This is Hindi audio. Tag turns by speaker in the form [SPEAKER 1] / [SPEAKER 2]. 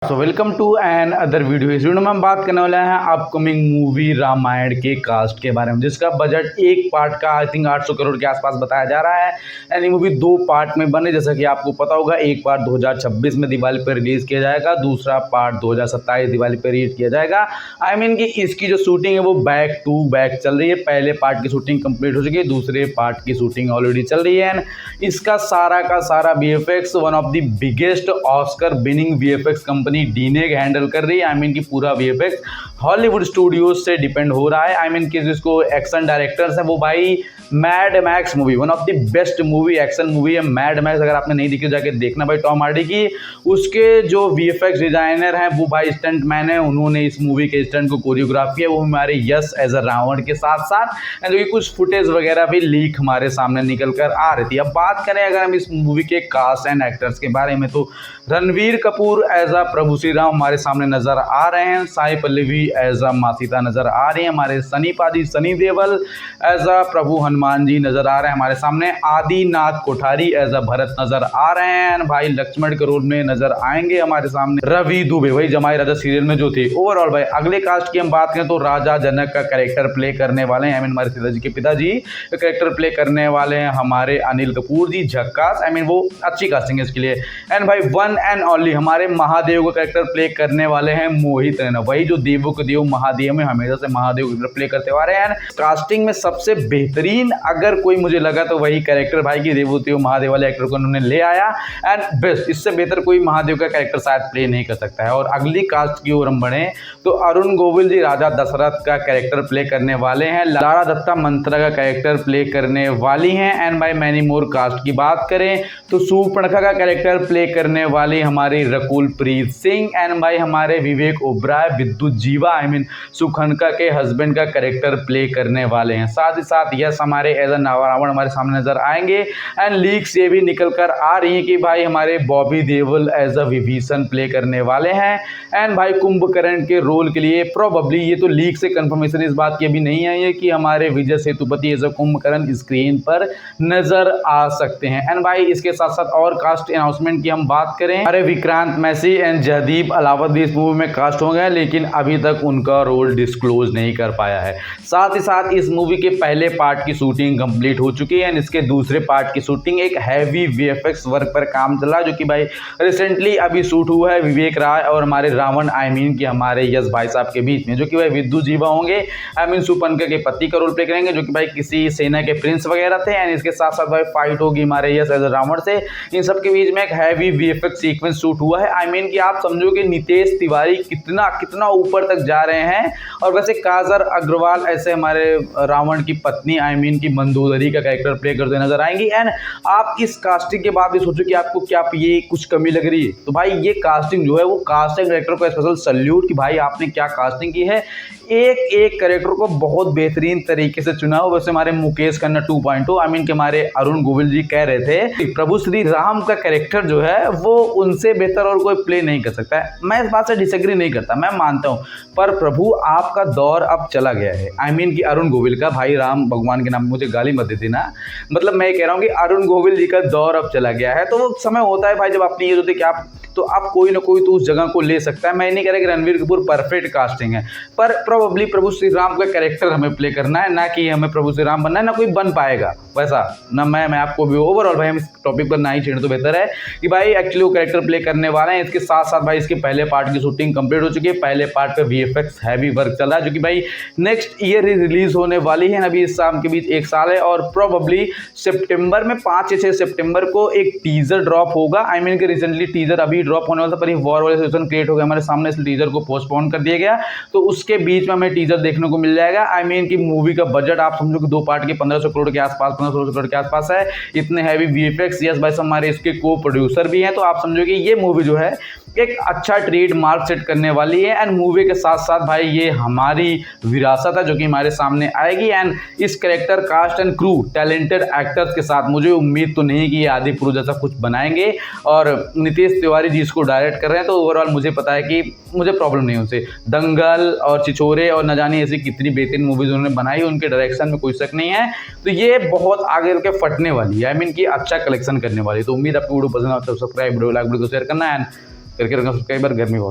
[SPEAKER 1] So welcome to another video. इस वीडियो में हम बात करने वाले हैं अपकमिंग मूवी रामायण के कास्ट के बारे में, जिसका बजट एक पार्ट का आई थिंक 800 करोड़ के आसपास बताया जा रहा है। एंड ये मूवी दो पार्ट में बने, जैसा कि आपको पता होगा। एक पार्ट 2026 में दिवाली पर रिलीज किया जाएगा, दूसरा पार्ट 2027 दिवाली पर रिलीज किया जाएगा। आई मीन कि इसकी जो शूटिंग है वो बैक टू बैक चल रही है। पहले पार्ट की शूटिंग कंप्लीट हो चुकी है, दूसरे पार्ट की शूटिंग ऑलरेडी चल रही है। एंड इसका सारा का सारा VFX one of the biggest Oscar winning VFX company डीनेग handle कर रही है। आई मीन कि पूरा VFX हॉलीवुड स्टूडियोज से डिपेंड हो रहा है। आई मीन कि जिसको एक्शन डायरेक्टर्स है वो भाई mad max movie, one of the best movie action movie है मैड मैक्स। अगर आपने नहीं देखी जाके देखना भाई, टॉम हार्डी की। उसके जो VFX डिजाइनर हैं वो भाई स्टंट मैन है, उन्होंने इस मूवी के स्टंट को कोरियोग्राफ किया, वो हमारे यस एज अ रावण के साथ साथ। एंड कुछ फुटेज वगैरह भी लीक हमारे सामने निकल कर आ रही थी। अब बात करें अगर हम इस मूवी के कास्ट एंड एक्टर्स के बारे में, तो रणवीर कपूर एज अ प्रभु श्री राम हमारे सामने नजर आ रहे हैं, साई पल्लवी एज अ माँ सीता नजर आ रही है, हमारे सनी पाजी सनी देओल एज अ प्रभु हनुमान जी नजर आ रहे हैं हमारे सामने, आदिनाथ कोठारी एज अ भरत नजर आ रहे हैं, भाई लक्ष्मण के रोल में नजर आएंगे हमारे सामने रवि दुबे, भाई जमाई राजा सीरियल में जो थे। ओवरऑल भाई अगले कास्ट की हम बात करें तो राजा जनक का कैरेक्टर प्ले करने वाले हैं, आई मीन हमारे सीता जी के पिताजी का कैरेक्टर प्ले करने वाले हैं हमारे अनिल कपूर जी, झक्कास। आई मीन वो अच्छी कास्टिंग है इसके लिए। एंड भाई वन एंड ओनली हमारे महादेव का कैरेक्टर प्ले करने वाले हैं मोहित रैना, वही जो देवों के देव महादेव में हमेशा से महादेव का कैरेक्टर प्ले करते आ रहे हैं। कास्टिंग में सबसे बेहतरीन अगर कोई मुझे लगा तो वही कैरेक्टर भाई की देवों देव महादेव वाले एक्टर को उन्होंने ले आया। एंड बेस्ट, इससे बेहतर कोई महादेव का कैरेक्टर शायद प्ले नहीं कर सकता है। और अगली कास्ट की ओर हम बढ़े तो अरुण गोविल जी राजा दशरथ का कैरेक्टर प्ले करने वाले हैं, लारा दत्ता मंत्रा का कैरेक्टर प्ले करने वाली हैं। एंड भाई मैनी मोर कास्ट की बात करें तो सूर्पणखा का कैरेक्टर प्ले करने वाली हमारी रकुल प्रीत सिंह। एंड भाई हमारे विवेक ओबराय विद्युत जीवा आई मीन सुखनका के हस्बैंड का कैरेक्टर प्ले करने वाले हैं। साथ ही साथ यस हमारे एज अ रावण हमारे सामने नजर आएंगे। एंड लीक्स ये भी निकल कर आ रही है कि भाई हमारे Bobby Deol as a Vibhishan play करने वाले हैं। एंड भाई कुंभकर्ण के रोल के लिए प्रोबेबली, ये तो लीक से कंफर्मेशन इस बात की अभी नहीं आई है कि हमारे Vijay Sethupathi as a Kumbhakarna screen पर नजर आ सकते हैं। एंड भाई इसके साथ साथ और कास्ट अनाउंसमेंट की हम बात करें, हमारे विक्रांत मैसी एंड जयदीप अलावत भी इस मूवी में कास्ट हो गए, लेकिन अभी तक उनका रोल डिस्क्लोज नहीं कर पाया है। साथ ही साथ इस मूवी के पहले पार्ट की शूटिंग कंप्लीट हो चुकी है एंड इसके दूसरे पार्ट की शूटिंग एक हैवी VFX वर्क पर काम चला, जो कि भाई रिसेंटली अभी शूट हुआ है विवेक राय और हमारे रावण आई मीन कि हमारे यश भाई साहब के बीच में, जो कि भाई विद्युत जीवा होंगे, आई मीन सुपनका के पति का रोल प्ले करेंगे, जो कि भाई किसी सेना के प्रिंस वगैरह थे। एंड इसके साथ साथ भाई फाइट होगी हमारे यश एज रावण से। इन सब के बीच में एक हैवी VFX सीक्वेंस शूट हुआ है। आई मीन कि आप समझो कि नितेश तिवारी कितना कितना ऊपर तक जा रहे हैं। और वैसे काजर अग्रवाल ऐसे हमारे रावण की पत्नी आई मीन की मंदोदरी का कैरेक्टर प्ले करते नजर आएंगी। एंड आप इस कास्टिंग के बाद भी सोचो कि आपको क्या ये कुछ कमी लग रही है, तो भाई ये कास्टिंग जो है वो कास्टिंग डायरेक्टर को स्पेशल सल्यूट कि भाई आपने क्या कास्टिंग की है। एक एक कैरेक्टर को बहुत बेहतरीन तरीके से चुना हो। वैसे हमारे मुकेश खन्ना 2.0 आई मीन कि हमारे अरुण गोविल जी कह रहे थे प्रभु श्री राम का कैरेक्टर जो है वो उनसे बेहतर और कोई प्ले नहीं कर सकता है। मैं इस बात से डिसएग्री नहीं करता, मैं मानता हूं, पर प्रभु आपका दौर अब चला गया है। आई मीन कि अरुण गोविल का, भाई राम भगवान के नाम मुझे गाली मत देती ना, मतलब मैं कह रहा हूं कि अरुण गोविल जी का दौर अब चला गया है। तो वो समय होता है भाई जब अपनी ये होती कि आप तो आप कोई ना कोई तो उस जगह को ले सकता है। मैं नहीं कह रहा कि रणवीर कपूर परफेक्ट कास्टिंग है, पर प्रोबेबली प्रभु श्री राम का कैरेक्टर हमें प्ले करना है, ना कि हमें प्रभु श्री राम बनना है, ना कोई बन पाएगा वैसा ना। मैं आपको भी ओवरऑल भाई हम इस टॉपिक पर ना ही छेड़े तो बेहतर है कि भाई एक्चुअली वो कैरेक्टर प्ले करने वाले हैं। इसके साथ साथ भाई इसके पहले पार्ट की शूटिंग कंप्लीट हो चुकी है, पहले पार्ट पे VFX हैवी वर्क चल रहा है, जो कि भाई नेक्स्ट ईयर ही रिलीज होने वाली है। अभी इस साल के बीच एक साल है और प्रोबेबली सितंबर में 5 या 6 सितंबर को एक टीजर ड्रॉप होगा। आई मीन कि रिसेंटली टीजर अभी ड्रॉप होने वाला था, पर वॉर वाले सिचुएशन क्रिएट हो गया हमारे सामने, इस टीजर को पोस्टपोन कर दिया गया, तो उसके बीच में हमें टीजर देखने को मिल जाएगा। आई मीन कि मूवी का बजट आप समझो कि दो पार्ट के 1500 करोड़ के आसपास 1500 करोड़ के आसपास है। इतने हैवी VFX, यस भाई हमारे इसके को प्रोड्यूसर भी हैं, तो आप समझो कि ये मूवी जो है एक अच्छा ट्रेडमार्क सेट करने वाली है। एंड मूवी के साथ साथ भाई ये हमारी विरासत है जो कि हमारे सामने आएगी। एंड इस character cast and crew talented actors के साथ मुझे उम्मीद तो नहीं कि ये आदि पुरुष जैसा कुछ बनाएंगे, और नितेश तिवारी जी इसको डायरेक्ट कर रहे हैं, तो ओवरऑल मुझे पता है कि मुझे प्रॉब्लम नहीं उनसे। दंगल और छिछोरे और न जाने ऐसी कितनी बेहतरीन मूवीज उन्होंने बनाई, उनके डायरेक्शन में कोई शक नहीं है, तो ये बहुत आगे के फटने वाली है। आई मीन कि अच्छा कलेक्शन करने वाली है। तो उम्मीद आपको वीडियो पसंद आता है, सब्सक्राइब वीडियो लाइक वीडियो को शेयर करना है करके रखना सब्सक्राइबर, गर्मी बहुत।